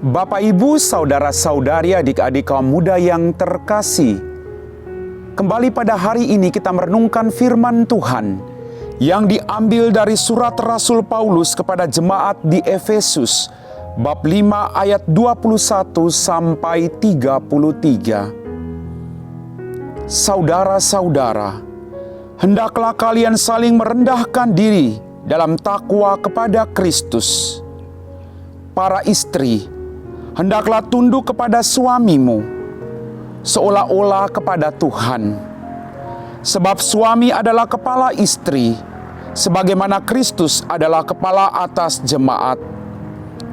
Bapak, Ibu, saudara-saudari, adik-adik kaum muda yang terkasih, kembali pada hari ini kita merenungkan firman Tuhan yang diambil dari surat Rasul Paulus kepada jemaat di Efesus, bab 5 ayat 21 sampai 33. Saudara-saudara, hendaklah kalian saling merendahkan diri dalam takwa kepada Kristus. Para istri, hendaklah tunduk kepada suamimu, seolah-olah kepada Tuhan. Sebab suami adalah kepala istri, sebagaimana Kristus adalah kepala atas jemaat.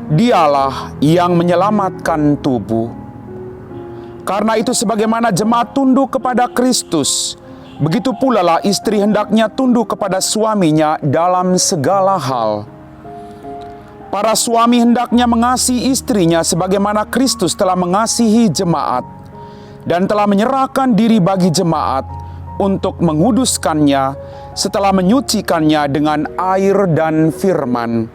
Dialah yang menyelamatkan tubuh. Karena itu sebagaimana jemaat tunduk kepada Kristus, begitu pula lah istri hendaknya tunduk kepada suaminya dalam segala hal. Para suami hendaknya mengasihi istrinya sebagaimana Kristus telah mengasihi jemaat dan telah menyerahkan diri bagi jemaat untuk menguduskannya setelah menyucikannya dengan air dan firman.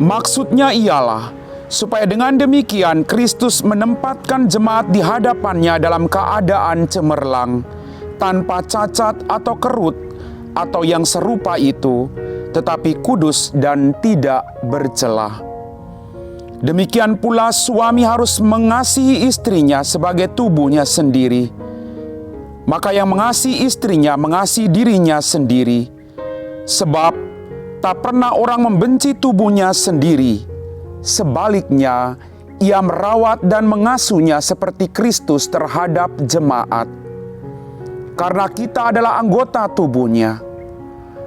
Maksudnya ialah supaya dengan demikian Kristus menempatkan jemaat di hadapannya dalam keadaan cemerlang, tanpa cacat atau kerut atau yang serupa itu, tetapi kudus dan tidak bercelah. Demikian pula suami harus mengasihi istrinya sebagai tubuhnya sendiri. Maka yang mengasihi istrinya mengasihi dirinya sendiri. Sebab tak pernah orang membenci tubuhnya sendiri. Sebaliknya, ia merawat dan mengasuhnya seperti Kristus terhadap jemaat. Karena kita adalah anggota tubuhnya.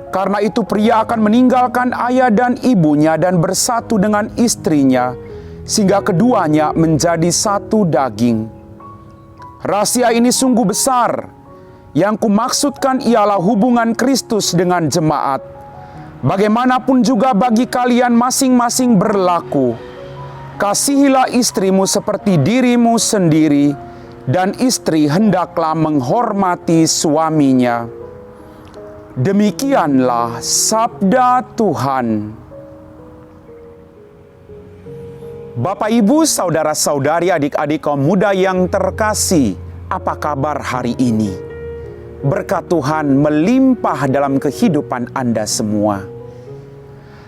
Karena itu pria akan meninggalkan ayah dan ibunya dan bersatu dengan istrinya, sehingga keduanya menjadi satu daging. Rahasia ini sungguh besar. Yang kumaksudkan ialah hubungan Kristus dengan jemaat. Bagaimanapun juga bagi kalian masing-masing berlaku. Kasihilah istrimu seperti dirimu sendiri, dan istri hendaklah menghormati suaminya. Demikianlah sabda Tuhan. Bapak, Ibu, saudara-saudari, adik-adik kaum muda yang terkasih, apa kabar hari ini? Berkat Tuhan melimpah dalam kehidupan Anda semua.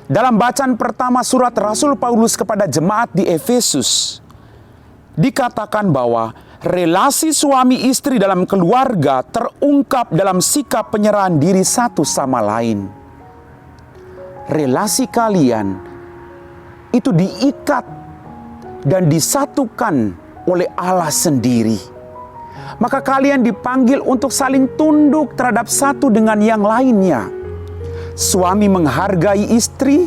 Dalam bacaan pertama surat Rasul Paulus kepada jemaat di Efesus, dikatakan bahwa relasi suami istri dalam keluarga terungkap dalam sikap penyerahan diri satu sama lain. Relasi kalian itu diikat dan disatukan oleh Allah sendiri. Maka kalian dipanggil untuk saling tunduk terhadap satu dengan yang lainnya. Suami menghargai istri,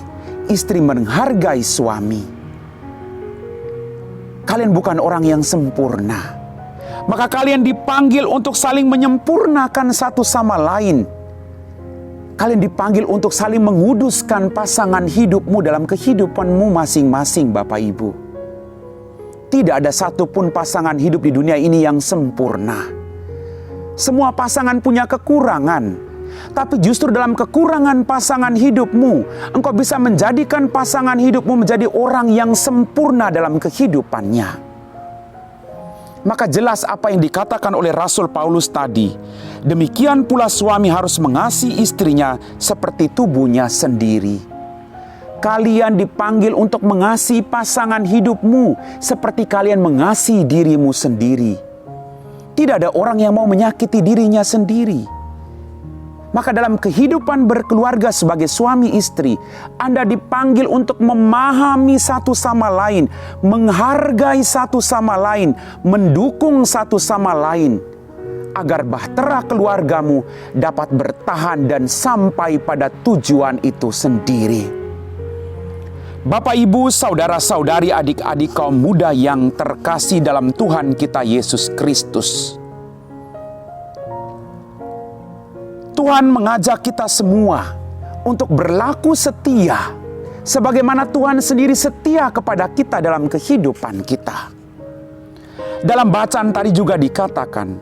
istri menghargai suami. Kalian bukan orang yang sempurna. Maka kalian dipanggil untuk saling menyempurnakan satu sama lain. Kalian dipanggil untuk saling menguduskan pasangan hidupmu dalam kehidupanmu masing-masing, Bapak Ibu. Tidak ada satupun pasangan hidup di dunia ini yang sempurna. Semua pasangan punya kekurangan. Tapi justru dalam kekurangan pasangan hidupmu, engkau bisa menjadikan pasangan hidupmu menjadi orang yang sempurna dalam kehidupannya. Maka jelas apa yang dikatakan oleh Rasul Paulus tadi. Demikian pula suami harus mengasihi istrinya seperti tubuhnya sendiri. Kalian dipanggil untuk mengasihi pasangan hidupmu seperti kalian mengasihi dirimu sendiri. Tidak ada orang yang mau menyakiti dirinya sendiri. Maka dalam kehidupan berkeluarga sebagai suami istri, Anda dipanggil untuk memahami satu sama lain, menghargai satu sama lain, mendukung satu sama lain, agar bahtera keluargamu dapat bertahan dan sampai pada tujuan itu sendiri. Bapak, Ibu, saudara-saudari, adik-adik kaum muda yang terkasih dalam Tuhan kita Yesus Kristus. Tuhan mengajak kita semua untuk berlaku setia, sebagaimana Tuhan sendiri setia kepada kita dalam kehidupan kita. Dalam bacaan tadi juga dikatakan,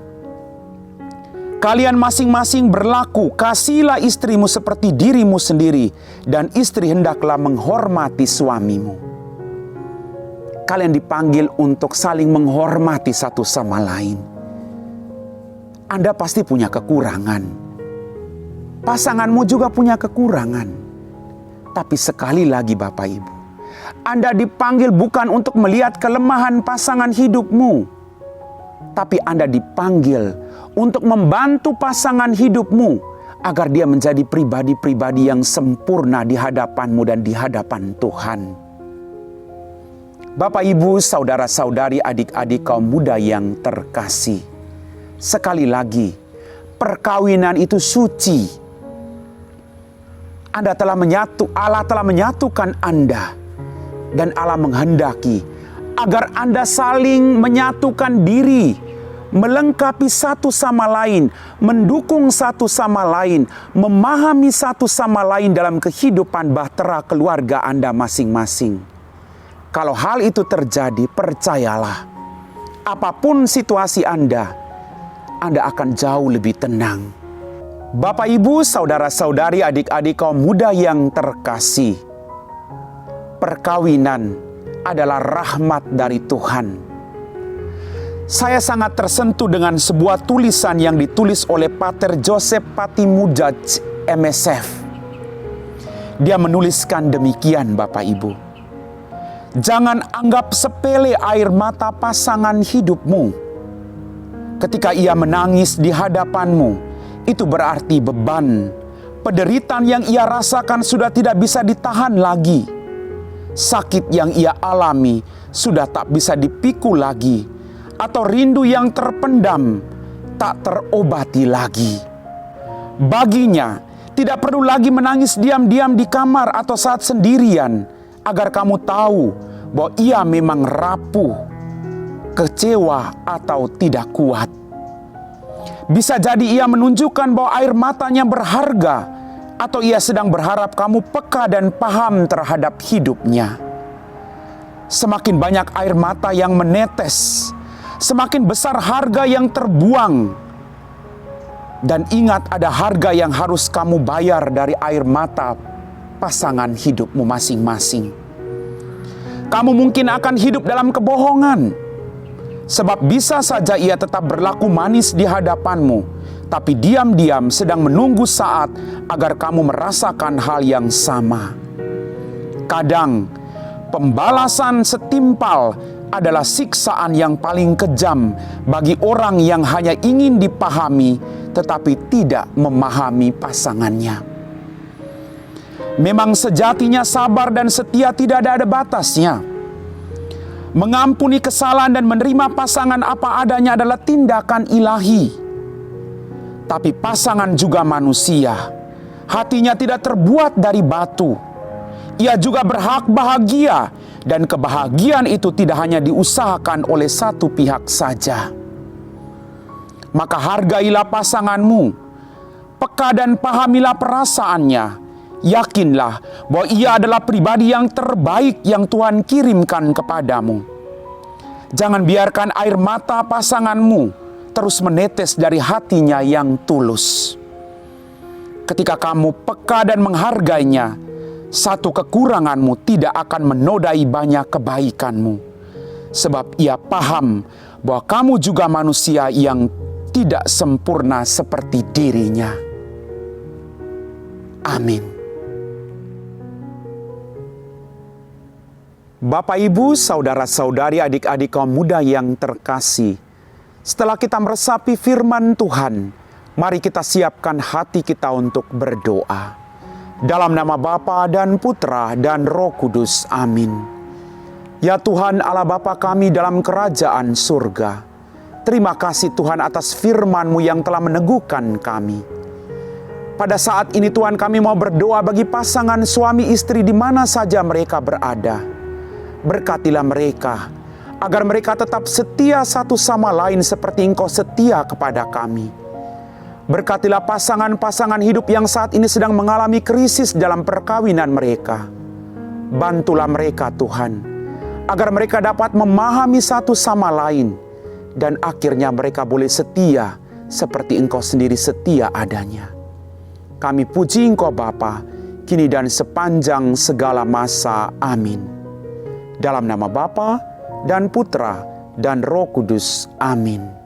kalian masing-masing berlaku, kasihilah istrimu seperti dirimu sendiri, dan istri hendaklah menghormati suamimu. kalian dipanggil untuk saling menghormati satu sama lain. Anda pasti punya kekurangan. Pasanganmu juga punya kekurangan. Tapi sekali lagi Bapak Ibu, Anda dipanggil bukan untuk melihat kelemahan pasangan hidupmu, tapi Anda dipanggil untuk membantu pasangan hidupmu agar dia menjadi pribadi-pribadi yang sempurna di hadapanmu dan di hadapan Tuhan. Bapak, Ibu, saudara-saudari, adik-adik kaum muda yang terkasih, sekali lagi, perkawinan itu suci. Allah telah menyatukan Anda, dan Allah menghendaki agar Anda saling menyatukan diri, melengkapi satu sama lain, mendukung satu sama lain, memahami satu sama lain dalam kehidupan bahtera keluarga Anda masing-masing. Kalau hal itu terjadi, percayalah, apapun situasi Anda akan jauh lebih tenang. Bapak, Ibu, saudara-saudari, adik-adik kaum muda yang terkasih, perkawinan adalah rahmat dari Tuhan. Saya sangat tersentuh dengan sebuah tulisan yang ditulis oleh Pater Joseph Patimujaj, MSF. Dia menuliskan demikian, Bapak Ibu. Jangan anggap sepele air mata pasangan hidupmu. Ketika ia menangis di hadapanmu, itu berarti beban, penderitaan yang ia rasakan sudah tidak bisa ditahan lagi. Sakit yang ia alami sudah tak bisa dipikul lagi, atau rindu yang terpendam tak terobati lagi. Baginya, tidak perlu lagi menangis diam-diam di kamar atau saat sendirian, agar kamu tahu bahwa ia memang rapuh, kecewa, atau tidak kuat. Bisa jadi ia menunjukkan bahwa air matanya berharga, atau ia sedang berharap kamu peka dan paham terhadap hidupnya. Semakin banyak air mata yang menetes, semakin besar harga yang terbuang. Dan ingat, ada harga yang harus kamu bayar dari air mata pasangan hidupmu masing-masing. Kamu mungkin akan hidup dalam kebohongan, sebab bisa saja ia tetap berlaku manis di hadapanmu, tapi diam-diam sedang menunggu saat agar kamu merasakan hal yang sama. Kadang, pembalasan setimpal adalah siksaan yang paling kejam bagi orang yang hanya ingin dipahami, tetapi tidak memahami pasangannya. Memang sejatinya sabar dan setia tidak ada batasnya. Mengampuni kesalahan dan menerima pasangan apa adanya adalah tindakan ilahi. Tapi pasangan juga manusia. Hatinya tidak terbuat dari batu. Ia juga berhak bahagia, dan kebahagiaan itu tidak hanya diusahakan oleh satu pihak saja. Maka hargailah pasanganmu, peka dan pahamilah perasaannya. Yakinlah bahwa ia adalah pribadi yang terbaik yang Tuhan kirimkan kepadamu. Jangan biarkan air mata pasanganmu terus menetes dari hatinya yang tulus. Ketika kamu peka dan menghargainya, satu kekuranganmu tidak akan menodai banyak kebaikanmu. Sebab ia paham bahwa kamu juga manusia yang tidak sempurna seperti dirinya. Amin. Bapak, Ibu, saudara-saudari, adik-adik kaum muda yang terkasih, setelah kita meresapi firman Tuhan, mari kita siapkan hati kita untuk berdoa. Dalam nama Bapa dan Putra dan Roh Kudus, amin. Ya Tuhan Allah Bapa kami dalam kerajaan surga, terima kasih Tuhan atas firman-Mu yang telah meneguhkan kami. Pada saat ini Tuhan, kami mau berdoa bagi pasangan suami istri di mana saja mereka berada. Berkatilah mereka, agar mereka tetap setia satu sama lain seperti Engkau setia kepada kami. Berkatilah pasangan-pasangan hidup yang saat ini sedang mengalami krisis dalam perkawinan mereka. Bantulah mereka Tuhan, agar mereka dapat memahami satu sama lain, dan akhirnya mereka boleh setia seperti Engkau sendiri setia adanya. Kami puji Engkau Bapa, kini dan sepanjang segala masa. Amin. Dalam nama Bapa dan Putra, dan Roh Kudus. Amin.